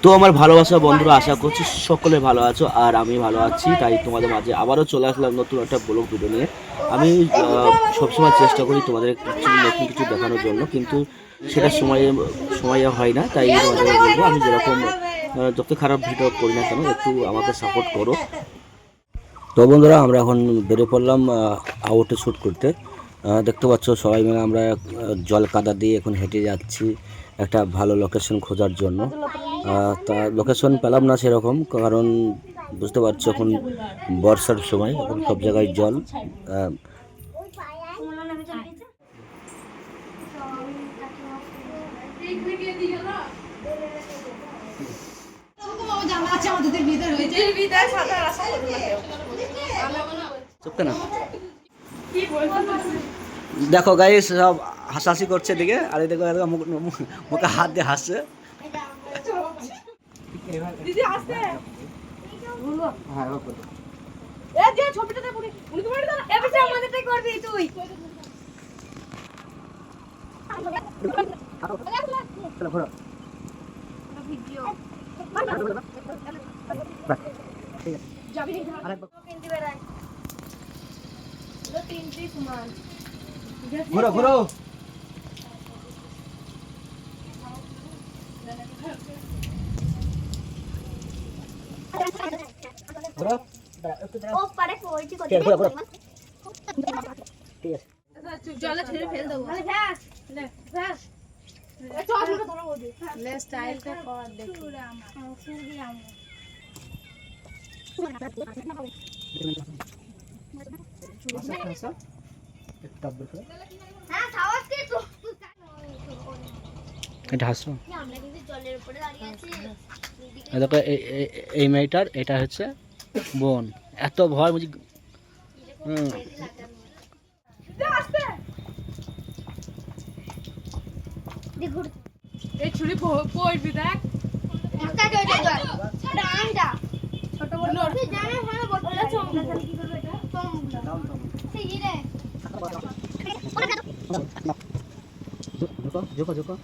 তো আমার ভালোবাসা বন্ধুরা, আশা করছি সকলে ভালো আছো আর আমি ভালো আছি। তাই তোমাদের মাঝে আবারও চলে আসলাম নতুন একটা ব্লগ ভিডিও নিয়ে। আমি সবসময় চেষ্টা করি তোমাদের কিছু নতুন কিছু দেখানোর জন্য, কিন্তু সেটা সময় হয় না। তাই তোমাদের বলবো, আমি যেরকম যত খারাপ ভিডিও করি না কেন, একটু আমাকে সাপোর্ট করো। তো বন্ধুরা, আমরা এখন বেরিয়ে পড়লাম আউটে শ্যুট করতে। দেখতে পাচ্ছ সবাই মিলে আমরা জল কাদা দিয়ে এখন হেঁটে যাচ্ছি একটা ভালো লোকেশন খোঁজার জন্য। তা লোকেশন পেলাম না সেরকম, কারণ বুঝতে পারছো এখন বর্ষার সময়, এখন সব জায়গায় জল। চুপকে না, দেখো গাইস সব হাসাহাসি করছে দিকে, আর এই দেখো মুখে হাত দিয়ে হাসছে। দিদি আসতে হ্যাঁ, এ যে ছবিটাতে পুরি উনি তোমার দাও এ বেশি আমাদেরটাই করবি তুই চলো ঘোরো। ভিডিও ঠিক আছে, যাবি আরেকবার কিনতে বেরাই এটা তিনটি সমান ঘোরো ঘোরো। ঘোরো, ও পারে কোইটি করতে ঘোরো ঘোরো। ঠিক আছে, জলে ছেড়ে ফেল দেবো আরে ভ্যাস লে ভ্যাস এ চল ওটা ধরো ওদি লে স্টাইলটা কর দেখি সুরি আমার হ্যাঁ সাহস কে তো এটা হাসো। আমরা কিন্তু জলের উপরে দাঁড়িয়ে আছি দেখো এই মেয়েটার এটা হচ্ছে বোন, এত ভয় বুঝি। দেখুন এই ছুরি পড়বি দেখ ঢাকা কে জল এটা আইডা ছোট বড় তুই জানে হ্যাঁ বলতে চমড়া তাহলে কি করবে এটা চমড়া সেই রে ঝোঁকো ঝোঁকো ঝোঁকো।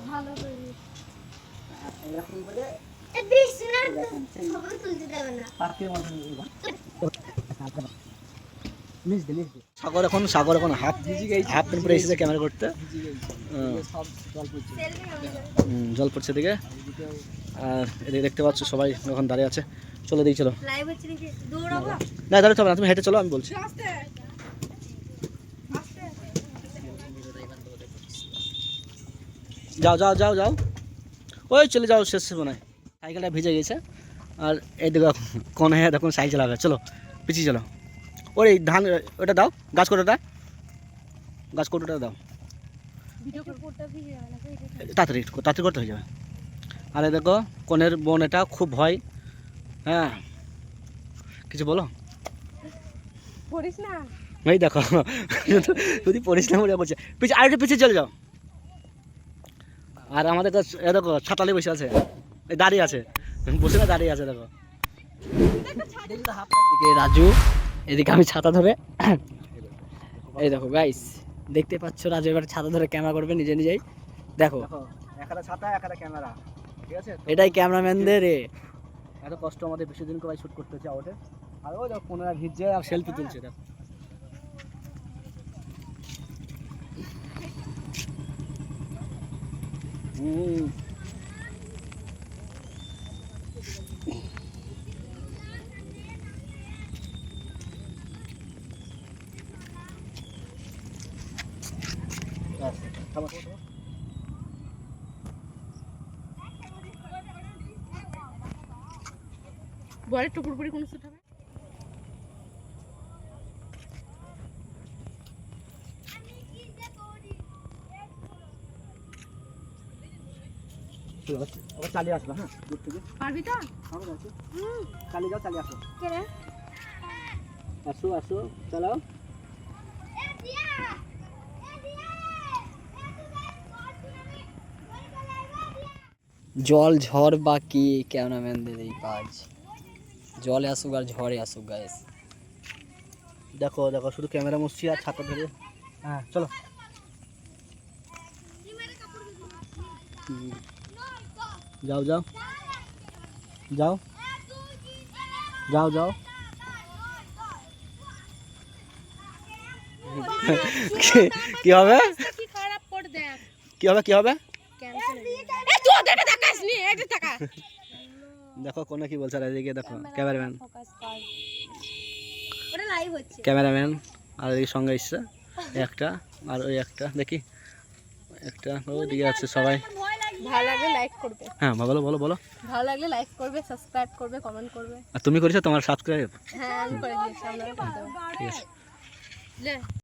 ভালো করে এরকম করে এ দিস না খবর তুলতে দেবে না সাগর এখন হাফ প্যান্ট পরে এসেছে ক্যামেরা করতে। জল পড়ছে দিকে, আর এদিকে দেখতে পাচ্ছ সবাই এখন দাঁড়িয়ে আছে। চলো দিই, চলো। লাইভ হচ্ছে নাকি দৌড়াবো না দাঁড়াতে হবে না, তুমি হেঁটে চলো, আমি বলছি। আস্তে আস্তে যাও যাও যাও যাও, ওই চলে যাও, শেষ মনে হয় সাইকেলটা ভিজে গেছে। আর এই দেখো কোনে দেখুন সাইকেল চালাবে, চলো পিছিয়ে চলো। ওই ধান ওটা দাও, গাছ কোটোটা দাও, ভিডিও করতে ভিজে যাবে না তাড়াতাড়ি তাড়াতাড়ি করতে হয়ে যাবে। আর এই দেখো কোনের বোন, এটা খুব ভয়। হ্যাঁ, কিছু বলো। পড়িস না এই দেখো যদি পড়িস না বলে বলছে, পিছিয়ে আরেকটু পিছিয়ে চলে যাও। আর আমাদের কাছে এ দেখো ছাতালে বসে আছে, এই দাঁড়িয়ে আছে, বসে না দাঁড়িয়ে আছে দেখো। এদিকে রাজু, এদিকে আমি ছাতা ধরে। এই দেখো গাইস, দেখতে পাচ্ছ রাজু এবার ছাতা ধরে ক্যামেরা করবে নিজে নিজেই। দেখো একটা ছাতা একটা ক্যামেরা, ঠিক আছে, এটাই ক্যামেরাম্যানদের এত কষ্ট আমাদের বেশি দিন করে শুট করতে হচ্ছে আউটে। আর ওই দেখো কোনরা ভিজছে আর সেলফি তুলছে, দেখো। বলে টুকুরপুরি কোন শুট হবে আবার চালিয়ে আসবা, হ্যাঁ দূর থেকে পারবি তো চালিয়ে যাও, চালিয়ে আসো। কে রে আসো আসো, চালাও। জল ঝড় বা কি ক্যামেরাম্যানদের এই কাজ, জলে আসুক আর ঝড়ে আসুক গাইস। দেখো দেখো শুধু ক্যামেরা মুছছি আর ছাতা ধরে হ্যাঁ চলো। যাও যাও যাও যাও যাও। কি হবে কি খারাপ করে দেখ কি হবে কি হবে? ক্যান্সেল এ তুই ওদিকে তাকাস নি এইদিকে তাকা দেখো কোনে কি বলছে, আর এদিকে দেখো ক্যামেরাম্যান, ফোকাস কর ওটা লাইভ হচ্ছে ক্যামেরাম্যান আর এদিকে সঙ্গে এসছে একটা, আর ওই একটা দেখি একটা ওইদিকে আছে সবাই। ভালো লাগলে লাইক করবে। হ্যাঁ বলো বলো বলো। ভালো লাগলে লাইক করবে, সাবস্ক্রাইব করবে, কমেন্ট করবে। আর তুমি করেছো তোমার সাবস্ক্রাইব? হ্যাঁ আমি করে দিয়েছি, আপনারা করে দেবেন। ঠিক আছে। লে